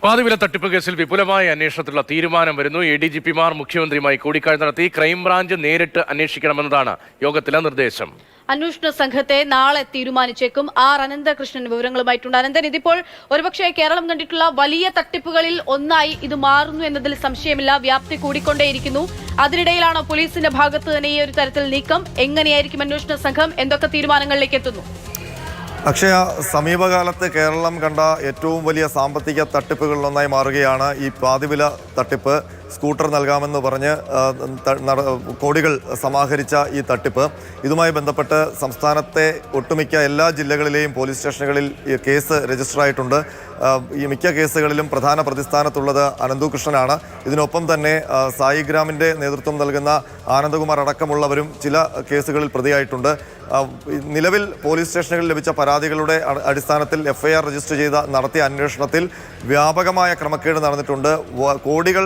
പാതിവില തട്ടിപ്പ് കേസിൽ വിപുലമായ അന്വേഷണത്തിലുള്ള തീരുമാനം വരുന്നു. ADGPമാർ മുഖ്യമന്ത്രിയുമായി കൂടിക്കാഴ്ച നടത്തി. ക്രൈംബ്രാഞ്ച് നേരിട്ട് അന്വേഷിക്കണമെന്നതാണ് യോഗത്തിലെ നിർദ്ദേശം. അന്വേഷണ സംഘത്തെ നാളെ തീരുമാനിച്ചേക്കും. ആർ അനന്തകൃഷ്ണൻ വിവരങ്ങളുമായിട്ടുണ്ട്. അനന്തൻ, ഇതിപ്പോൾ ഒരുപക്ഷെ കേരളം കണ്ടിട്ടുള്ള വലിയ തട്ടിപ്പുകളിൽ ഒന്നായി ഇത് മാറുന്നു എന്നതിൽ സംശയമില്ല. വ്യാപ്തി കൂടിക്കൊണ്ടേയിരിക്കുന്നു. അതിനിടയിലാണ് പോലീസിന്റെ ഭാഗത്ത് തന്നെ ഈ ഒരു തരത്തിൽ നീക്കം. എങ്ങനെയായിരിക്കും അന്വേഷണ സംഘം? എന്തൊക്കെ തീരുമാനങ്ങളിലേക്ക് എത്തുന്നു? അക്ഷയ, സമീപകാലത്ത് കേരളം കണ്ട ഏറ്റവും വലിയ സാമ്പത്തിക തട്ടിപ്പുകളിലൊന്നായി മാറുകയാണ് ഈ പാതിവില തട്ടിപ്പ്. സ്കൂട്ടർ നൽകാമെന്ന് പറഞ്ഞ് കോടികൾ സമാഹരിച്ച ഈ തട്ടിപ്പ്. ഇതുമായി ബന്ധപ്പെട്ട് സംസ്ഥാനത്തെ ഒട്ടുമിക്ക എല്ലാ ജില്ലകളിലെയും പോലീസ് സ്റ്റേഷനുകളിൽ ഈ കേസ് രജിസ്റ്റർ ആയിട്ടുണ്ട്. ഈ മിക്ക കേസുകളിലും പ്രധാന പ്രതിസ്ഥാനത്തുള്ളത് അനന്തകൃഷ്ണനാണ്. ഇതിനൊപ്പം തന്നെ സായിഗ്രാമിൻ്റെ നേതൃത്വം നൽകുന്ന ആനന്ദകുമാർ അടക്കമുള്ളവരും ചില കേസുകളിൽ പ്രതിയായിട്ടുണ്ട്. നിലവിൽ പോലീസ് സ്റ്റേഷനുകളിൽ ലഭിച്ച പരാതികളുടെ അടിസ്ഥാനത്തിൽ FIR രജിസ്റ്റർ ചെയ്ത നടത്തിയ അന്വേഷണത്തിൽ വ്യാപകമായ ക്രമക്കേട് നടന്നിട്ടുണ്ട്. കോടികൾ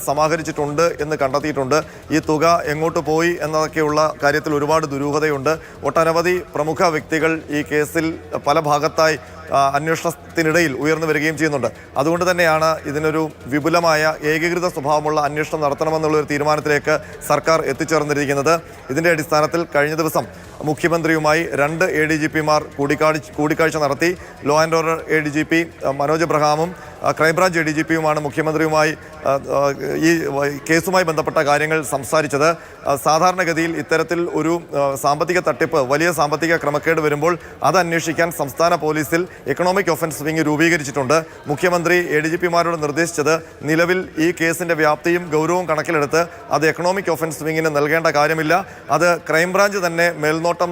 സമാഹരിച്ചിട്ടുണ്ട് എന്ന് കണ്ടെത്തിയിട്ടുണ്ട്. ഈ തുക എങ്ങോട്ട് പോയി എന്നതൊക്കെയുള്ള കാര്യത്തിൽ ഒരുപാട് ദുരൂഹതയുണ്ട്. ഒട്ടനവധി പ്രമുഖ വ്യക്തികൾ ഈ കേസിൽ പല ഭാഗത്തായി അന്വേഷണത്തിനിടയിൽ ഉയർന്നു വരികയും ചെയ്യുന്നുണ്ട്. അതുകൊണ്ട് തന്നെയാണ് ഇതിനൊരു വിപുലമായ ഏകീകൃത സ്വഭാവമുള്ള അന്വേഷണം നടത്തണമെന്നുള്ളൊരു തീരുമാനത്തിലേക്ക് സർക്കാർ എത്തിച്ചേർന്നിരിക്കുന്നത്. ഇതിൻ്റെ അടിസ്ഥാനത്തിൽ കഴിഞ്ഞ ദിവസം മുഖ്യമന്ത്രിയുമായി 2 ADGPമാർ കൂടിക്കാഴ്ച നടത്തി. Law and order ADGP Manoj എബ്രഹാമും ക്രൈംബ്രാഞ്ച് ADGPയുമാണ് മുഖ്യമന്ത്രിയുമായി ഈ കേസുമായി ബന്ധപ്പെട്ട കാര്യങ്ങൾ സംസാരിച്ചത്. സാധാരണഗതിയിൽ ഇത്തരത്തിൽ ഒരു സാമ്പത്തിക തട്ടിപ്പ്, വലിയ സാമ്പത്തിക ക്രമക്കേട് വരുമ്പോൾ അത് അന്വേഷിക്കാൻ സംസ്ഥാന പോലീസിൽ എക്കണോമിക് ഒഫൻസ് വിങ് രൂപീകരിച്ചിട്ടുണ്ട്. മുഖ്യമന്ത്രി ADGPമാരോട് നിർദ്ദേശിച്ചത് നിലവിൽ ഈ കേസിൻ്റെ വ്യാപ്തിയും ഗൗരവവും കണക്കിലെടുത്ത് അത് എക്കണോമിക് ഒഫൻസ് വിങ്ങിന് നൽകേണ്ട കാര്യമില്ല, അത് ക്രൈംബ്രാഞ്ച് തന്നെ മേൽനോട്ടം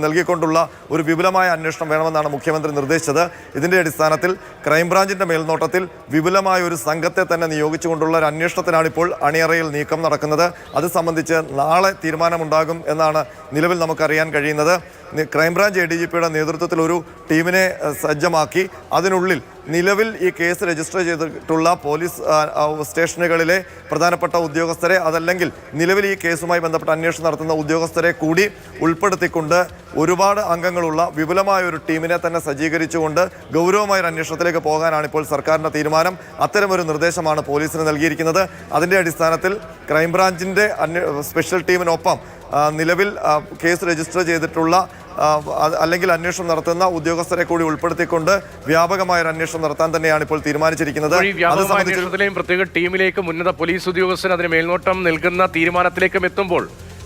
നൽകിക്കൊണ്ടുള്ള ഒരു വിപുലമായ അന്വേഷണം വേണമെന്നാണ് മുഖ്യമന്ത്രി നിർദ്ദേശിച്ചത്. ഇതിൻ്റെ അടിസ്ഥാനത്തിൽ ക്രൈംബ്രാഞ്ചിൻ്റെ മേൽനോട്ടത്തിൽ വിപുലമായ ഒരു സംഘത്തെ തന്നെ നിയോഗിച്ചുകൊണ്ടുള്ള ഒരു അന്വേഷണത്തിനാണ് ഇപ്പോൾ അണിയറയിൽ നീക്കം നടക്കുന്നത്. അത് സംബന്ധിച്ച് നാളെ തീരുമാനമുണ്ടാകും എന്നാണ് നിലവിൽ നമുക്കറിയാൻ കഴിയുന്നത്. ക്രൈംബ്രാഞ്ച് ADGPയുടെ നേതൃത്വത്തിൽ ഒരു ടീമിനെ സജ്ജമാക്കി അതിനുള്ളിൽ നിലവിൽ ഈ കേസ് രജിസ്റ്റർ ചെയ്തിട്ടുള്ള പോലീസ് സ്റ്റേഷനുകളിലെ പ്രധാനപ്പെട്ട ഉദ്യോഗസ്ഥരെ, അതല്ലെങ്കിൽ നിലവിൽ ഈ കേസുമായി ബന്ധപ്പെട്ട അന്വേഷണം നടത്തുന്ന ഉദ്യോഗസ്ഥരെ കൂടി ഉൾപ്പെടുത്തിക്കൊണ്ട് ഒരുപാട് അംഗങ്ങളുള്ള വിപുലമായ ഒരു ടീമിനെ തന്നെ സജ്ജീകരിച്ചുകൊണ്ട് ഗൗരവമായ ഒരു അന്വേഷണത്തിലേക്ക് പോകാനാണ് ഇപ്പോൾ സർക്കാരിൻ്റെ തീരുമാനം. അത്തരമൊരു നിർദ്ദേശമാണ് പോലീസിന് നൽകിയിരിക്കുന്നത്. അതിൻ്റെ അടിസ്ഥാനത്തിൽ ക്രൈംബ്രാഞ്ചിൻ്റെ സ്പെഷ്യൽ ടീമിനൊപ്പം നിലവിൽ കേസ് രജിസ്റ്റർ ചെയ്തിട്ടുള്ള അല്ലെങ്കിൽ അന്വേഷണം നടത്തുന്ന ഉദ്യോഗസ്ഥരെ കൂടി ഉൾപ്പെടുത്തിക്കൊണ്ട് വ്യാപകമായ ഒരു അന്വേഷണം നടത്താൻ തന്നെയാണ് ഇപ്പോൾ തീരുമാനിച്ചിരിക്കുന്നത്. പ്രത്യേക ടീമിലേക്കും ഉന്നത പോലീസ് ഉദ്യോഗസ്ഥർ അതിന് മേൽനോട്ടം നൽകുന്ന തീരുമാനത്തിലേക്കും എത്തുമ്പോൾ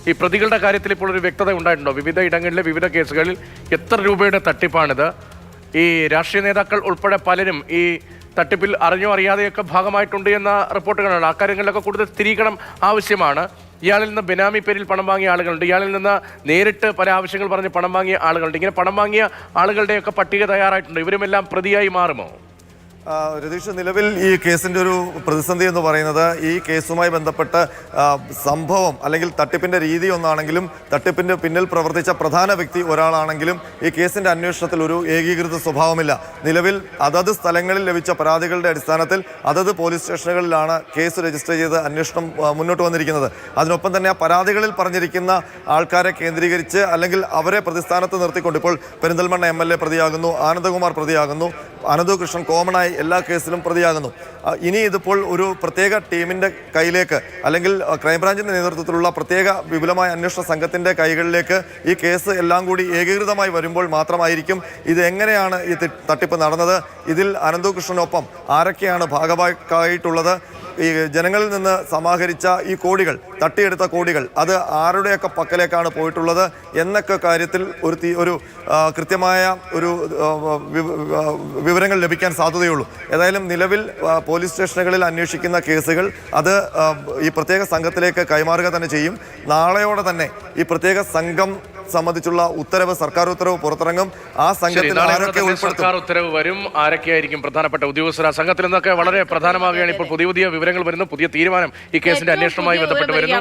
ഈ പ്രതികളുടെ കാര്യത്തിൽ ഇപ്പോൾ ഒരു വ്യക്തത ഉണ്ടായിട്ടുണ്ടോ? വിവിധ ഇടങ്ങളിലെ വിവിധ കേസുകളിൽ എത്ര രൂപയുടെ തട്ടിപ്പാണിത്? ഈ രാഷ്ട്രീയ നേതാക്കൾ ഉൾപ്പെടെ പലരും ഈ തട്ടിപ്പിൽ അറിഞ്ഞോ അറിയാതെയൊക്കെ ഭാഗമായിട്ടുണ്ട് എന്ന റിപ്പോർട്ടുകളാണ്. അക്കാര്യങ്ങളിലൊക്കെ കൂടുതൽ സ്ഥിരീകരണം ആവശ്യമാണ്. ഇയാളിൽ നിന്ന് ബെനാമി പേരിൽ പണം വാങ്ങിയ ആളുകളുണ്ട്, ഇയാളിൽ നിന്ന് നേരിട്ട് പല ആവശ്യങ്ങൾ പറഞ്ഞ് പണം വാങ്ങിയ ആളുകളുണ്ട്. ഇങ്ങനെ പണം വാങ്ങിയ ആളുകളുടെയൊക്കെ പട്ടിക തയ്യാറായിട്ടുണ്ട്. ഇവരുമെല്ലാം പ്രതിയായി മാറുമോ? രതീഷ്, നിലവിൽ ഈ കേസിൻ്റെ ഒരു പ്രതിസന്ധി എന്ന് പറയുന്നത് ഈ കേസുമായി ബന്ധപ്പെട്ട് സംഭവം അല്ലെങ്കിൽ തട്ടിപ്പിൻ്റെ രീതി ഒന്നാണെങ്കിലും തട്ടിപ്പിൻ്റെ പിന്നിൽ പ്രവർത്തിച്ച പ്രധാന വ്യക്തി ഒരാളാണെങ്കിലും ഈ കേസിൻ്റെ അന്വേഷണത്തിൽ ഒരു ഏകീകൃത സ്വഭാവമില്ല. നിലവിൽ അതത് സ്ഥലങ്ങളിൽ ലഭിച്ച പരാതികളുടെ അടിസ്ഥാനത്തിൽ അതത് പോലീസ് സ്റ്റേഷനുകളിലാണ് കേസ് രജിസ്റ്റർ ചെയ്ത് അന്വേഷണം മുന്നോട്ട് വന്നിരിക്കുന്നത്. അതിനൊപ്പം തന്നെ ആ പരാതികളിൽ പറഞ്ഞിരിക്കുന്ന ആൾക്കാരെ കേന്ദ്രീകരിച്ച് അല്ലെങ്കിൽ അവരെ പ്രതിസ്ഥാനത്ത് നിർത്തിക്കൊണ്ട് ഇപ്പോൾ പെരിന്തൽമണ്ണ MLA പ്രതിയാകുന്നു, ആനന്ദകുമാർ പ്രതിയാകുന്നു, അനന്തകൃഷ്ണൻ കോമണായി എല്ലാ കേസിലും പ്രതിയാകുന്നു. ഇനി ഇതിപ്പോൾ ഒരു പ്രത്യേക ടീമിൻ്റെ കയ്യിലേക്ക് അല്ലെങ്കിൽ ക്രൈംബ്രാഞ്ചിൻ്റെ നേതൃത്വത്തിലുള്ള പ്രത്യേക വിപുലമായ അന്വേഷണ സംഘത്തിൻ്റെ കൈകളിലേക്ക് ഈ കേസ് എല്ലാം കൂടി ഏകീകൃതമായി വരുമ്പോൾ മാത്രമായിരിക്കും ഇത് എങ്ങനെയാണ് ഈ തട്ടിപ്പ് നടന്നത്, ഇതിൽ അനന്തകൃഷ്ണനൊപ്പം ആരൊക്കെയാണ് ഭാഗമായിട്ടുള്ളത്, ഈ ജനങ്ങളിൽ നിന്ന് സമാഹരിച്ച ഈ കോടികൾ, തട്ടിയെടുത്ത കോടികൾ അത് ആരുടെയൊക്കെ പക്കലേക്കാണ് പോയിട്ടുള്ളത് എന്നൊക്കെ കാര്യത്തിൽ ഒരു കൃത്യമായ ഒരു വിവരങ്ങൾ ലഭിക്കാൻ സാധ്യതയുള്ളൂ. ഏതായാലും നിലവിൽ പോലീസ് സ്റ്റേഷനുകളിൽ അന്വേഷിക്കുന്ന കേസുകൾ അത് ഈ പ്രത്യേക സംഘത്തിലേക്ക് കൈമാറുക തന്നെ ചെയ്യും. നാളെയോടെ തന്നെ ഈ പ്രത്യേക സംഘം സംബന്ധിച്ചുള്ള ഉത്തരവ്, സർക്കാർ ഉത്തരവ് പുറത്തിറങ്ങും. ആ സംഘത്തിൽ ആരൊക്കെ സർക്കാർ ഉത്തരവ് വരും, ആരൊക്കെയായിരിക്കും പ്രധാനപ്പെട്ട ഉദ്യോഗസ്ഥർ ആ സംഘത്തിൽ നിന്നൊക്കെ വളരെ പ്രധാനമാകുകയാണ്. ഇപ്പോൾ പുതിയ വിവരങ്ങൾ വരുന്നു, പുതിയ തീരുമാനം ഈ കേസിന്റെ അന്വേഷണവുമായി ബന്ധപ്പെട്ട് വരുന്നു.